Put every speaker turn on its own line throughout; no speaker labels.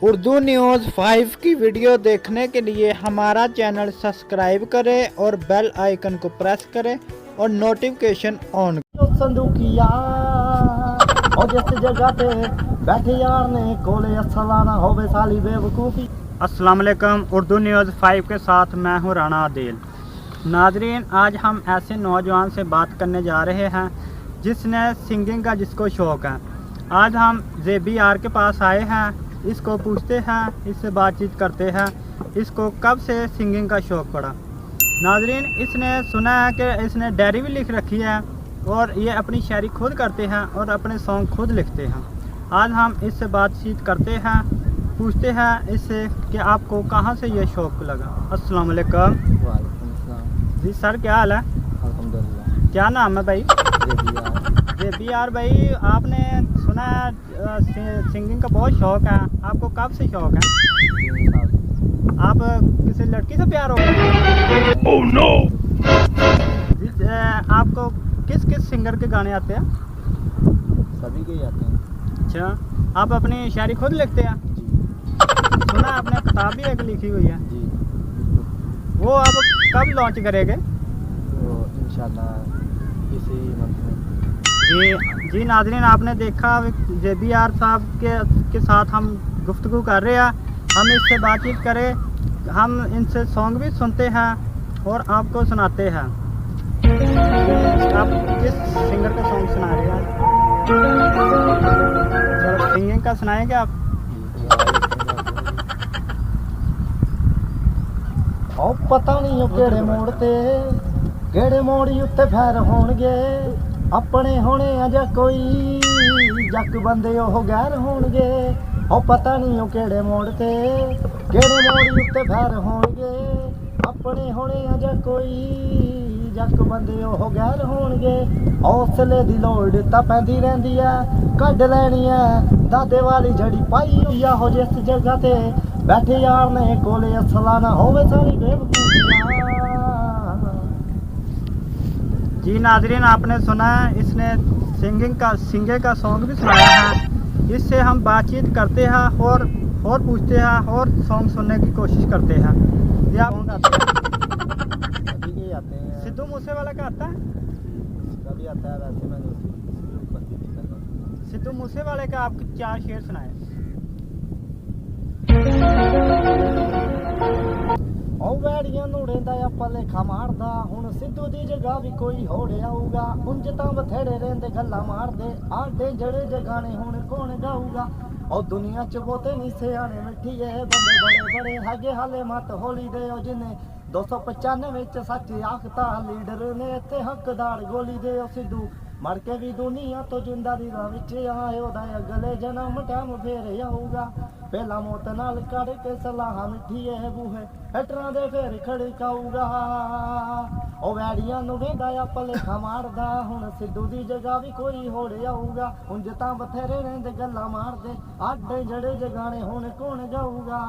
Urdu news 5 की video देखने के लिए हमारा चैनल सब्सक्राइब करें और बेल आइकन को प्रेस करें और नोटिफिकेशन ऑन।
संदूकिया और जिस जगह पे बैठे यार ने कोले असलाना होवे साली बेवकूफ़ी।
अस्सलाम वालेकुम, उर्दू न्यूज़ 5 के साथ मैं हूं राना आदिल। नाजरीन, आज हम ऐसे नौजवान से बात करने जा रहे हैं जिसने सिंगिंग का जिसको शौक़ है। आज हम JBR के पास आए हैं, इसको पूछते हैं, इससे बातचीत करते हैं, इसको कब से सिंगिंग का शौक़ पड़ा। नाजरीन, इसने सुना है कि इसने डायरी भी लिख रखी है और ये अपनी शायरी खुद करते हैं और अपने सॉन्ग खुद लिखते हैं। आज हम इससे बातचीत करते हैं, पूछते हैं इससे कि आपको कहाँ से ये शौक़ लगा। अस्सलाम वालेकुम। जी सर, क्या हाल है?
अल्हम्दुलिल्लाह।
क्या नाम है भाई? JBR भाई, आपने सुना है सिंगिंग का बहुत शौक़ है, आपको कब से शौक़ है? आप किसी लड़की से प्यार हो गया?
Oh no.
आपको किस किस सिंगर के गाने आते हैं?
सभी के ही आते हैं।
अच्छा, आप अपनी शायरी खुद लिखते हैं? सुना आपने किताब भी एक लिखी हुई है
जी।
वो आप कब लॉन्च करेंगे?
तो इंशाल्लाह इसी मंथ में।
जी नाज़रीन, आपने देखा JBR साहब के साथ हम गुफ्तगू कर रहे हैं, हम इससे बातचीत करें, हम इनसे सॉन्ग भी सुनते हैं और आपको सुनाते हैं। आप किस सिंगर का सॉन्ग सुना रहे हैं? चलो सिंगिंग का सुनाएंगे आप?
ਉਹ ਪਤਾ ਨਹੀਂ ਉਹ ਕਿਹੜੇ ਮੋੜ ਤੇ ਕਿਹੜੇ ਮੋੜੀ ਉੱਤੇ ਫੈਰ ਹੋਣਗੇ, ਆਪਣੇ ਹੋਣੇ ਆ ਜਾਂ ਕੋਈ ਜੱਕ ਬੰਦੇ ਉਹ ਗੈਰ ਹੋਣਗੇ। ਉਹ ਪਤਾ ਨਹੀਂ ਉਹ ਕਿਹੜੇ ਮੋੜ ਤੇ ਕਿਹੜੇ ਮੋੜੀ ਉੱਤੇ ਫੈਰ ਹੋਣਗੇ, ਆਪਣੇ ਹੋਣੇ ਆ ਜਾਂ ਕੋਈ ਜੱਕ ਬੰਦੇ ਉਹ ਗੈਰ ਹੋਣਗੇ। ਹੌਸਲੇ ਦੀ ਲੋੜ ਤਾਂ ਪੈਂਦੀ ਰਹਿੰਦੀ ਆ, ਕੱਢ ਲੈਣੀ ਆ ਦਾਦੇ ਵਾਲੀ ਜੜੀ ਪਾਈ ਹੋਈ ਆ। ਹੋ ਜਿਸ ਜਗ੍ਹਾ ਤੇ बैठे यार ने कोले असलाना होवे सारी बेवकूफियां।
जी नाजरीन, आपने सुना है, इसने सिंगिंग का सॉन्ग भी सुनाया है। इससे हम बातचीत करते हैं और पूछते हैं और सॉन्ग सुनने की कोशिश करते हैं। ये आप सॉन्ग आते हैं?
सभी के आते हैं।
सिद्धू मूसेवाला का आता है?
सभी आता है, वैसे मैंने उसकी बंदी नहीं करना।
सिद्धू मूसेवाले का आप 4 शेर सुनाए।
ਉਹ ਵੈੜੀਆਂ ਨੂੰ ਰਹਿੰਦਾ ਆ ਭਲੇਖਾ ਮਾਰਦਾ, ਹੁਣ ਸਿੱਧੂ ਦੀ ਜਗ੍ਹਾ ਵੀ ਕੋਈ ਹੋਰ ਆਊਗਾ। ਉਂਝ ਤਾਂ ਬਥੇੜੇ ਰਹਿੰਦੇ ਗੱਲਾਂ ਮਾਰਦੇ, ਆਡੇ ਜਿਹੜੇ ਜਗਾਣੇ ਹੁਣ ਕੌਣ ਗਾਊਗਾ। ਉਹ ਦੁਨੀਆ 'ਚ ਬਹੁਤੇ ਨਹੀਂ ਸਿਆਣੇ ਮਿੱਠੀਏ, ਬੰਦੇ ਬੜੇ ਬੜੇ ਹੈਗੇ ਹਾਲੇ ਮਤ ਹੋਲੀ ਦੇ। ਉਹ ਜਿਹਨੇ 295 ਵਿੱਚ ਸੱਚ ਆਖਤਾ ਲੀਡਰ ਨੇ, ਇੱਥੇ ਹੱਕਦਾਰ ਗੋਲੀ ਦੇ। ਉਹ ਸਿੱਧੂ ਮਰ ਕੇ ਵੀ ਦੁਨੀਆ ਤੋਂ ਜਿੰਦਾ ਦੀ ਰਾਹ ਵਿੱਚ ਆਏ, ਉਹਦਾ ਅਗਲੇ ਜਨਮ ਟਾਈਮ ਫੇਰ ਆਊਗਾ। ਪਹਿਲਾਂ ਮੌਤ ਨਾਲ ਕੱਢ ਕੇ ਸਲਾਹਾਂ ਮਿੱਠੀਏ ਬੂਹੇ ਹੈਟਰਾਂ ਦੇ ਫੇਰ ਖੜਕਾਊਗਾ। ਉਹ ਵੈੜੀਆਂ ਨੂੰ ਵੇਂਦਾ ਆ ਭਲੇਖਾ ਮਾਰਦਾ, ਹੁਣ ਸਿੱਧੂ ਦੀ ਜਗ੍ਹਾ ਵੀ ਕੋਈ ਹੋਰ ਆਊਗਾ। ਉਂਝ ਤਾਂ ਬਥੇਰੇ ਰਹਿੰਦੇ ਗੱਲਾਂ ਮਾਰਦੇ, ਆਡੇ ਜਿਹੜੇ ਜਗਾਣੇ ਹੁਣ ਕੌਣ गाऊगा।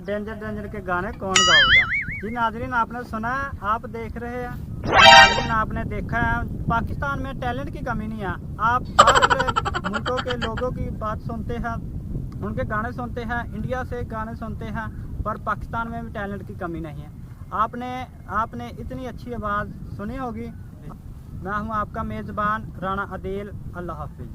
डेंजर के गाने कौन गाऊगा। जी नाजरीन, आपने सुना, आप देख रहे हैं, नाजरीन आपने देखा है, पाकिस्तान में टैलेंट की कमी नहीं है। आप बाहर मुल्कों के लोगों की बात सुनते हैं, उनके गाने सुनते हैं, इंडिया से गाने सुनते हैं, पर पाकिस्तान में भी टैलेंट की कमी नहीं है। आपने इतनी अच्छी आवाज़ सुनी होगी। मैं हूँ आपका मेज़बान राना आदिल। अल्लाह हाफिज़।